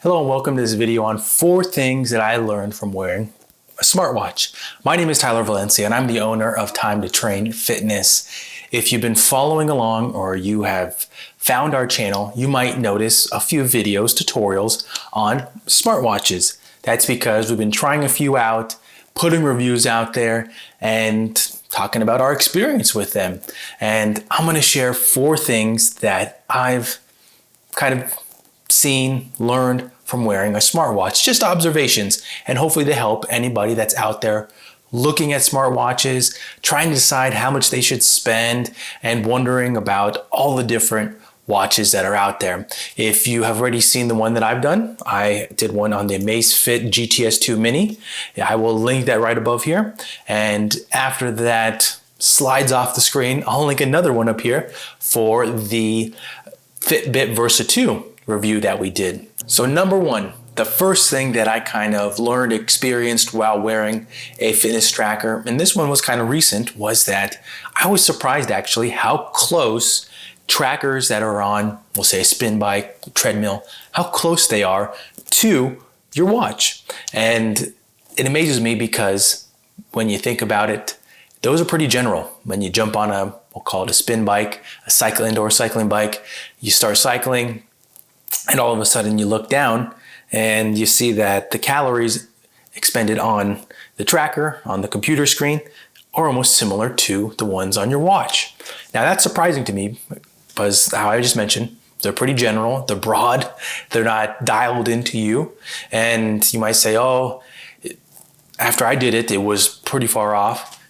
Hello and welcome to this video on 4 things that I learned from wearing a smartwatch. My name is Tyler Valencia and I'm the owner of Time to Train Fitness. If you've been following along or you have found our channel, you might notice a few videos, tutorials on smartwatches. That's because we've been trying a few out, putting reviews out there and talking about our experience with them. And I'm going to share 4 things that I've kind of seen, learned from wearing a smartwatch, just observations, and hopefully to help anybody that's out there looking at smartwatches, trying to decide how much they should spend, and wondering about all the different watches that are out there. If you have already seen the one that I've done, I did one on the Amazfit GTS2 Mini. I will link that right above here. And after that slides off the screen, I'll link another one up here for the Fitbit Versa 2 review that we did. So number 1, the first thing that I kind of learned, experienced while wearing a fitness tracker, and this one was kind of recent, was that I was surprised actually how close trackers that are on, we'll say a spin bike, treadmill, how close they are to your watch. And it amazes me because when you think about it, those are pretty general. When you jump on a, we'll call it a spin bike, a indoor cycling bike, you start cycling, and all of a sudden you look down and you see that the calories expended on the tracker, on the computer screen, are almost similar to the ones on your watch. Now that's surprising to me because, how I just mentioned, they're pretty general, they're broad, they're not dialed into you. And you might say, oh, after I did it, it was pretty far off.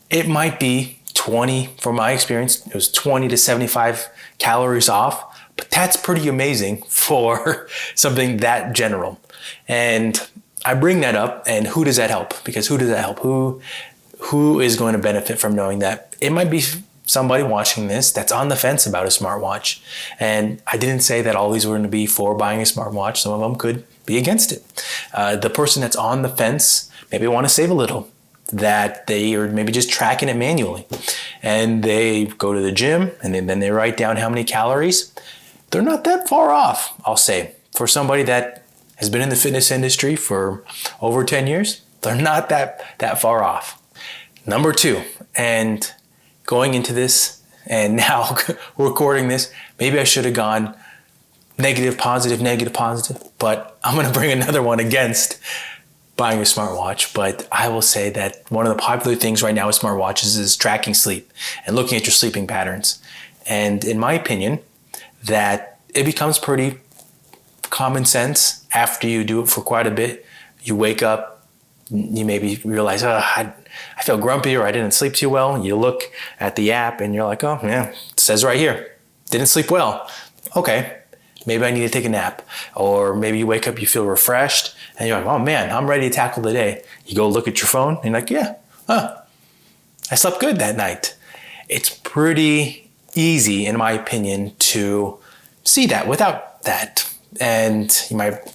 It might be 20, from my experience, it was 20 to 75 calories off. But that's pretty amazing for something that general. And I bring that up, and who does that help? Because who does that help? Who is going to benefit from knowing that? It might be somebody watching this that's on the fence about a smartwatch. And I didn't say that all these were going to be for buying a smartwatch. Some of them could be against it. The person that's on the fence maybe want to save a little, that they are maybe just tracking it manually. And they go to the gym and then they write down how many calories. They're not that far off, I'll say. For somebody that has been in the fitness industry for over 10 years, they're not that far off. Number 2, and going into this and now recording this, maybe I should have gone negative, positive, but I'm going to bring another one against buying a smartwatch. But I will say that one of the popular things right now with smartwatches is tracking sleep and looking at your sleeping patterns. And in my opinion, that it becomes pretty common sense after you do it for quite a bit. You wake up, you maybe realize, oh, I feel grumpy or I didn't sleep too well. You look at the app and you're like, oh yeah, it says right here, didn't sleep well. Okay, maybe I need to take a nap. Or maybe you wake up, you feel refreshed and you're like, oh man, I'm ready to tackle the day. You go look at your phone and you're like, yeah, I slept good that night. It's pretty easy, in my opinion, to see that without that. And you might,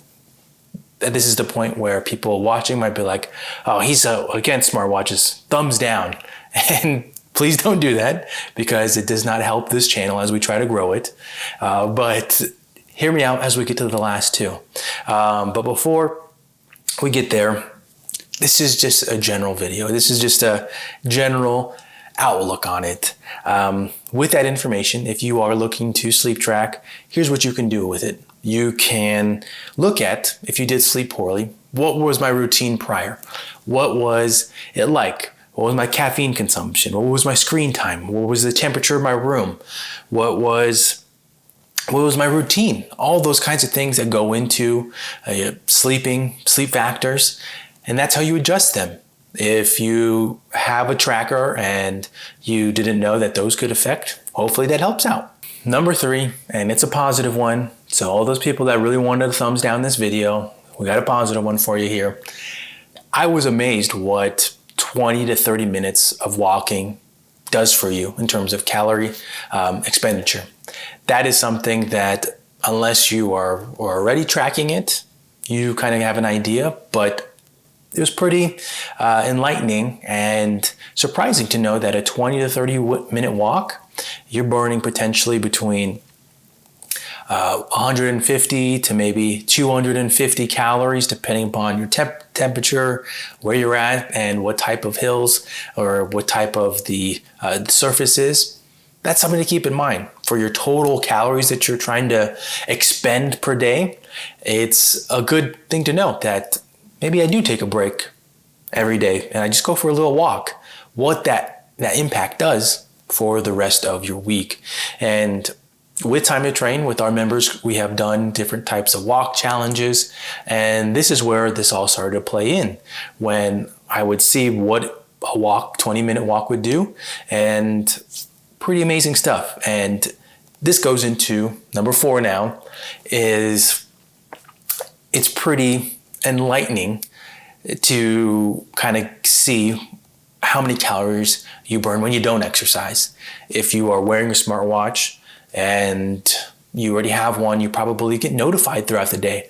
this is the point where people watching might be like, oh, he's against smartwatches, thumbs down. And please don't do that because it does not help this channel as we try to grow it. But hear me out as we get to the last 2. But before we get there, this is just a general video. This is just a general outlook on it. With that information, if you are looking to sleep track, here's what you can do with it. You can look at, if you did sleep poorly, what was my routine prior? What was it like? What was my caffeine consumption? What was my screen time? What was the temperature of my room? What was my routine? All those kinds of things that go into sleep factors, and that's how you adjust them. If you have a tracker and you didn't know that those could affect, hopefully that helps out. Number 3, and it's a positive one. So all those people that really wanted a thumbs down this video, we got a positive one for you here. I was amazed what 20 to 30 minutes of walking does for you in terms of calorie expenditure. That is something that unless you are already tracking it, you kind of have an idea, but it was pretty enlightening and surprising to know that a 20 to 30 minute walk, you're burning potentially between 150 to maybe 250 calories, depending upon your temperature, where you're at, and what type of hills or what type of the surface is. That's something to keep in mind for your total calories that you're trying to expend per day. It's a good thing to note that maybe I do take a break every day and I just go for a little walk. What that impact does for the rest of your week. And with Time to Train, with our members, we have done different types of walk challenges. And this is where this all started to play in, when I would see what a walk, 20-minute walk would do, and pretty amazing stuff. And this goes into number 4 now, is it's pretty enlightening to kind of see how many calories you burn when you don't exercise. If you are wearing a smartwatch and you already have one, you probably get notified throughout the day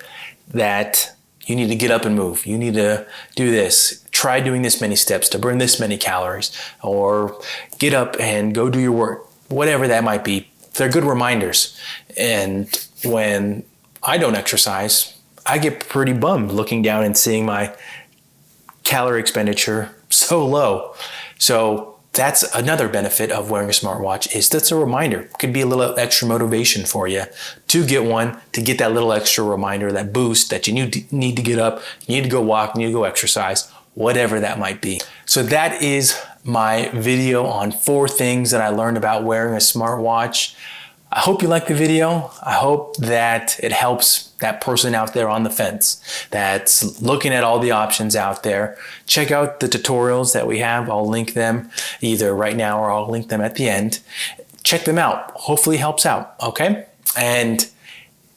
that you need to get up and move. You need to do this. Try doing this many steps to burn this many calories, or get up and go do your work, whatever that might be. They're good reminders. And when I don't exercise, I get pretty bummed looking down and seeing my calorie expenditure so low. So that's another benefit of wearing a smartwatch, is that's a reminder. It could be a little extra motivation for you to get one, to get that little extra reminder, that boost that you need to get up, you need to go walk, you need to go exercise, whatever that might be. So that is my video on 4 things that I learned about wearing a smartwatch. I hope you like the video. I hope that it helps that person out there on the fence that's looking at all the options out there. Check out the tutorials that we have. I'll link them either right now or I'll link them at the end. Check them out. Hopefully it helps out, okay? And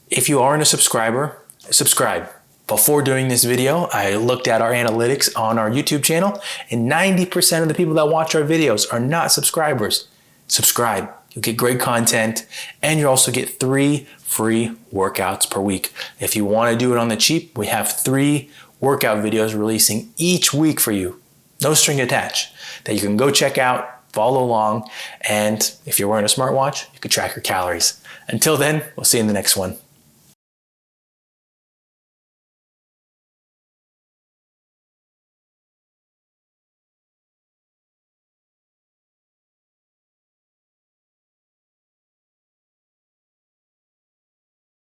if you aren't a subscriber, subscribe. Before doing this video, I looked at our analytics on our YouTube channel, and 90% of the people that watch our videos are not subscribers. Subscribe. You'll get great content, and you also get 3 free workouts per week. If you want to do it on the cheap, we have 3 workout videos releasing each week for you. No string attached, that you can go check out, follow along, and if you're wearing a smartwatch, you can track your calories. Until then, we'll see you in the next one.